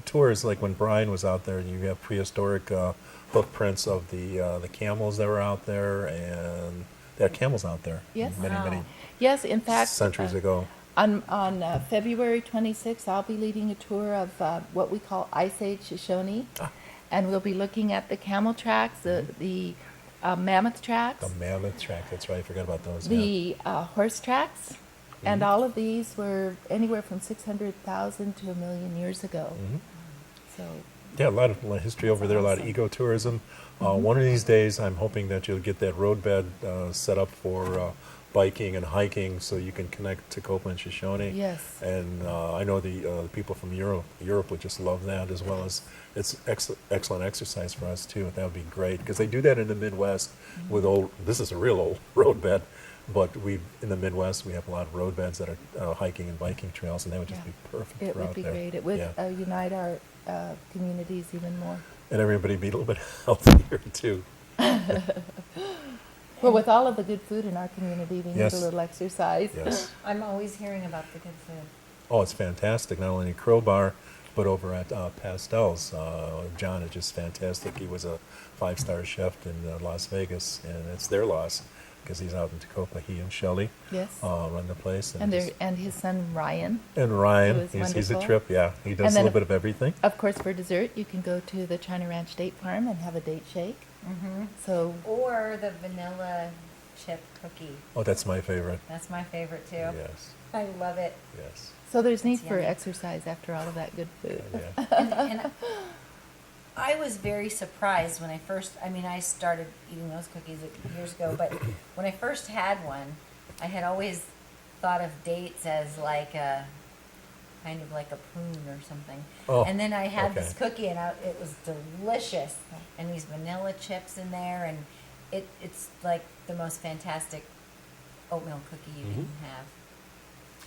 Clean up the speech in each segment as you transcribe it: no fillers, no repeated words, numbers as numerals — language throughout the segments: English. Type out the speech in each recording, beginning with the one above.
tours, like when Brian was out there, you have prehistoric hoof prints of the camels that were out there, and there are camels out there Yes. many Yes, in fact, centuries ago. on February 26th, I'll be leading a tour of what we call Ice Age Shoshone, and we'll be looking at the camel tracks, the mammoth tracks, The mammoth track, that's right, I forgot about those. the horse tracks, and all of these were anywhere from 600,000 to 1,000,000 years ago. So Yeah, a lot of history over there, a lot of ecotourism. One of these days, I'm hoping that you'll get that roadbed set up for biking and hiking, so you can connect to Copeland, Shoshone. Yes. And I know the people from Europe would just love that, as well as it's excellent exercise for us too. That would be great, because they do that in the Midwest with this is a real old roadbed, but in the Midwest we have a lot of roadbeds that are hiking and biking trails, and that would just be perfect it for would out be there. great. It would Yeah. unite our communities even more. And everybody be a little bit healthier too. Well, with all of the good food in our community, we Yes. need a little exercise. Yes. I'm always hearing about the good food. Oh, it's fantastic. Not only in Crowbar, but over at Pastel's. John is just fantastic. He was a 5-star chef in Las Vegas, and it's their loss because he's out in Tacoma. He and Shelley Yes. run the place. And his son Ryan. And who Ryan, is he's a wonderful. trip, yeah. He does And a then little bit of everything. Of course, for dessert, you can go to the China Ranch Date Farm and have a date shake. So Or the vanilla chip cookie. Oh, that's my favorite. That's my favorite too. Yes, I love it. yes. so there's need That's for yummy. exercise after all of that good food. Yeah. And I was very surprised when I started eating those cookies years ago, but when I first had one, I had always thought of dates as like a kind of like a prune or something. Oh, And then I had this okay. cookie, and it was delicious, and these vanilla chips in there, and it's like the most fantastic oatmeal cookie you can have.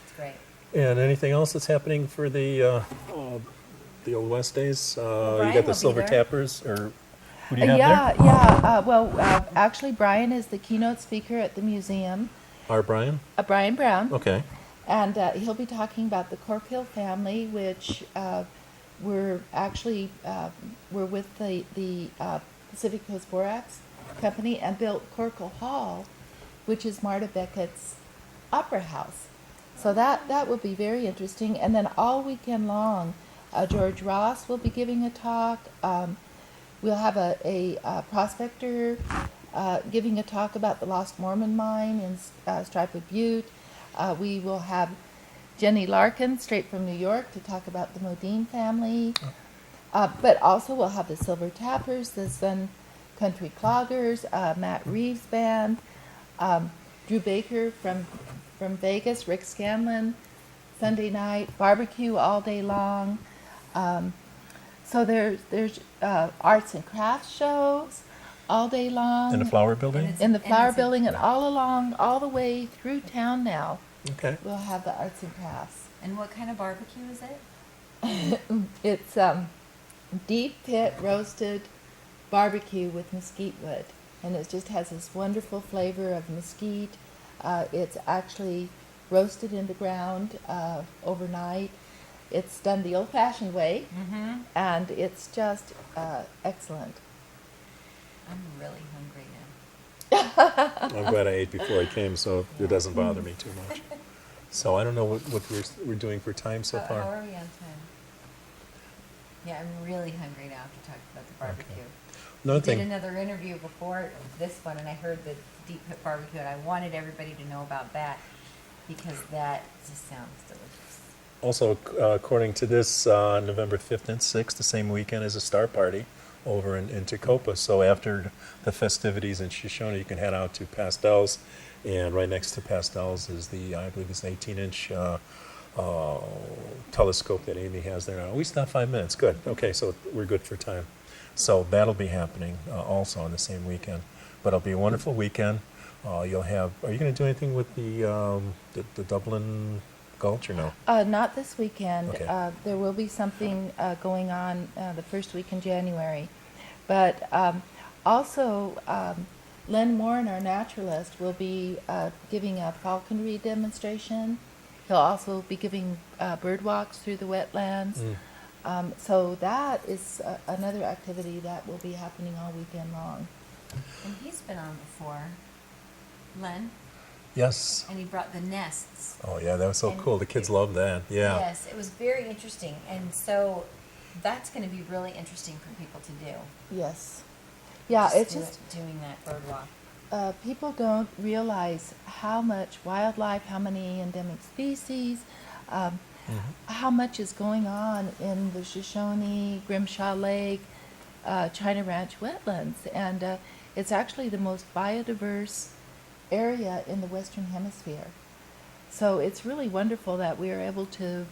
It's great. And anything else that's happening for the Old West days? You Brian got will the be Silver there. Tappers, or who do you have Yeah, there? yeah. Well, actually, Brian is the keynote speaker at the museum. Our Brian? Brian Brown. Okay. And he'll be talking about the Corkhill family, which we're with the Pacific Coast Borax Company and built Corkhill Hall, which is Marta Beckett's opera house. So that will be very interesting. And then all weekend long, George Ross will be giving a talk. We'll have a prospector giving a talk about the Lost Mormon mine in Stripa Butte. We will have Jenny Larkin, straight from New York, to talk about the Modine family. But also we'll have the Silver Tappers, the Sun Country Cloggers, Matt Reeves Band, Drew Baker from Vegas, Rick Scanlon, Sunday night, barbecue all day long. So there's arts and crafts shows all day long. In the Flower Building? And In the Flower it's a- Building, and all along, all the way through town now, Okay. we'll have the arts and crafts. And what kind of barbecue is it? It's deep pit roasted barbecue with mesquite wood, and it just has this wonderful flavor of mesquite. It's actually roasted in the ground overnight. It's done the old-fashioned way, and it's just excellent. I'm really hungry now. I'm glad I ate before I came, so it doesn't bother me too much. So I don't know what we're doing for time so How far. are we on time? Yeah, I'm really hungry now to talk about the barbecue. Another I did thing, another interview before this one, and I heard the deep pit barbecue, and I wanted everybody to know about that because that just sounds delicious. also according to this, November 5th and 6th, the same weekend as a Star Party over in Tacoma. So after the festivities in Shoshone, you can head out to Pastel's, and right next to Pastel's is I believe it's an 18-inch telescope that Amy has there now. We stopped 5 minutes. Good. Okay, so we're good for time. So that'll be happening also on the same weekend. But it'll be a wonderful weekend. You'll have. Are you going to do anything with the Dublin Gulch or no? Not this weekend. Okay. There will be something going on the first week in January. But also, Len Warren, our naturalist, will be giving a falconry demonstration. He'll also be giving bird walks through the wetlands. So that is another activity that will be happening all weekend long. And he's been on before, Len, Yes. and he brought the nests. Oh, yeah, that was so And cool. The kids love that. Yeah. Yes, it was very interesting, and so that's going to be really interesting for people to do. Yes. Yeah, it's just doing that bird walk. people don't realize how much wildlife, how many endemic species, how much is going on in the Shoshone, Grimshaw Lake, China Ranch wetlands, and it's actually the most biodiverse area in the Western Hemisphere. So it's really wonderful that we are able to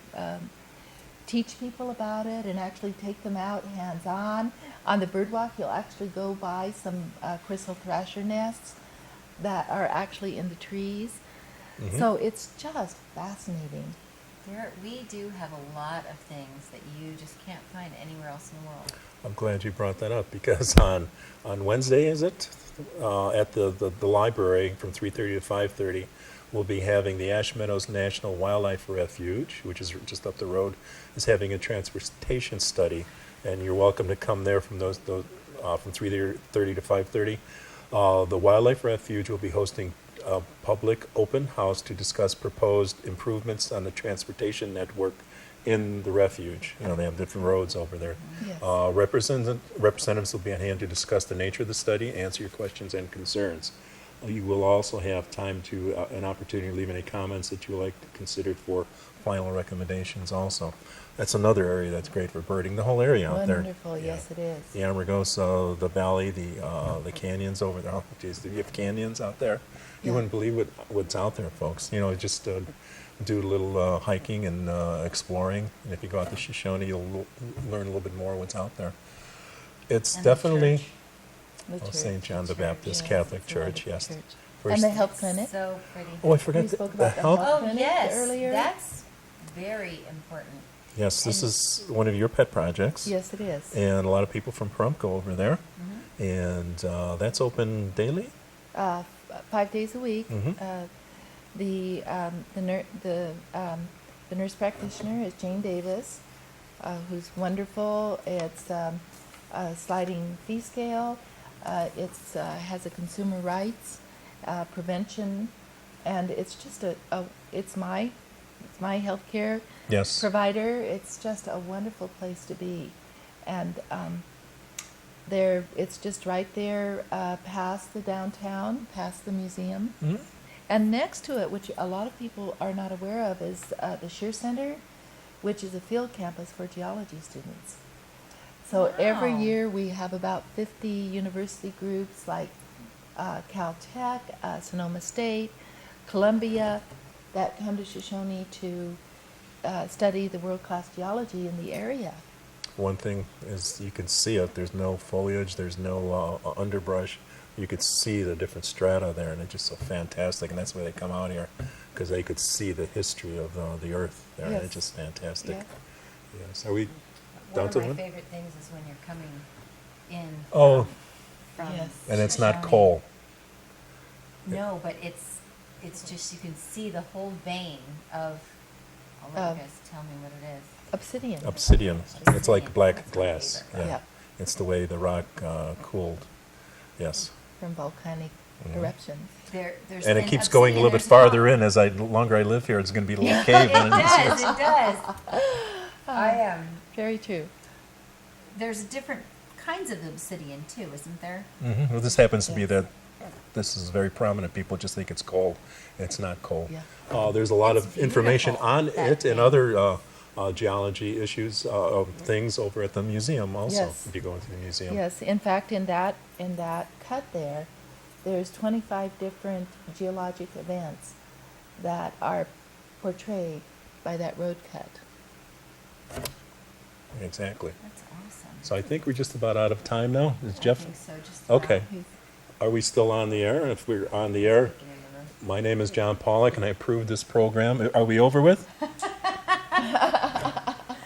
teach people about it and actually take them out hands-on. On the birdwalk, you'll actually go by some crystal thrasher nests that are actually in the trees. So it's just fascinating. We do have a lot of things that you just can't find anywhere else in the world. I'm glad you brought that up because on Wednesday, is it, at the library from 3:30 to 5:30, we'll be having the Ash Meadows National Wildlife Refuge, which is just up the road, is having a transportation study, and you're welcome to come there from those from 3:30 to 5:30. The Wildlife Refuge will be hosting a public open house to discuss proposed improvements on the transportation network in the refuge. You know, they have different roads over there. Yes. Representatives will be on hand to discuss the nature of the study, answer your questions and concerns. You will also have time to an opportunity to leave any comments that you would like to consider for final recommendations also. That's another area that's great for birding, the whole area out there. Wonderful, yes it is. The Amargosa, the valley, the canyons over there. Oh, geez, you have canyons out there. You Yeah. wouldn't believe what's out there, folks. You know, just do a little hiking and exploring. And if you go out to Shoshone, you'll learn a little bit more what's out there. It's And the definitely church. The church. St. John the church, Baptist yes, Catholic It's a Church, wonderful yes. church. First- And the health clinic. So pretty. Oh, I forgot We the, spoke the about the health. health Oh, clinic yes, earlier. that's very important. Yes, this and- is one of your pet projects. Yes, it is. And a lot of people from Pahrump go over there. Mm-hmm. And that's open daily? 5 days a week. Mhm. The nurse practitioner is Jane Davis, who's wonderful. It's a sliding fee scale. It's has a consumer rights prevention, and it's just it's my healthcare Yes. provider. It's just a wonderful place to be, and it's just right there past the downtown, past the museum. Mhm. And next to it, which a lot of people are not aware of, is the Shear Center, which is a field campus for geology students. So every Wow. year we have about 50 university groups like Caltech, Sonoma State, Columbia, that come to Shoshone to study the world-class geology in the area. One thing is you can see it. There's no foliage. There's no underbrush. You could see the different strata there, and it's just so fantastic. And that's why they come out here, because they could see the history of the earth there. And Yes. it's just fantastic. Yeah. Yes. Are we One down of to my one? favorite things is when you're coming in. Oh, from Yes. and it's not Shoshone. coal. No, but it's just you can see the whole vein of. I'll let you guys tell me what it is. Obsidian. Obsidian. It's like Obsidian. black That's my glass. favorite. Yeah. It's the way the rock cooled. Yes. From volcanic Mhm. eruptions. There's And it in keeps going a obsidian, little bit there's farther rock. in as the longer I live here. It's going to be a little cave. It and does. It does. I Very true. There's different kinds of obsidian too, isn't there? Mhm. Well, this happens to be Yes. that this is very prominent. People just think it's coal. It's not coal. Yeah. There's a lot It's of information beautiful, on that it and thing. other geology issues, things over at the museum also, Yes. if you go into the museum. Yes, in fact, in that cut there's 25 different geologic events that are portrayed by that road cut. Exactly. That's awesome. So I think we're just about out of time now. Is I Jeff? think so, just Okay. He's- Are we still on the air? If we're on the air, my name is John Pollock, and I approve this program. Are we over with?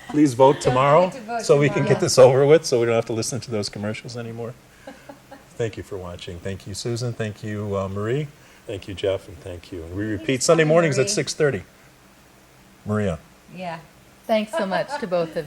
Please vote tomorrow, forget to vote so we can tomorrow. get this over with, so we don't have to listen to those commercials anymore. Thank you for watching. Thank you, Susan. Thank you, Marie. Thank you, Jeff, and thank you. And we repeat Thanks, Sunday Marie. mornings at 6:30. Maria. Yeah. Thanks so much to both of you.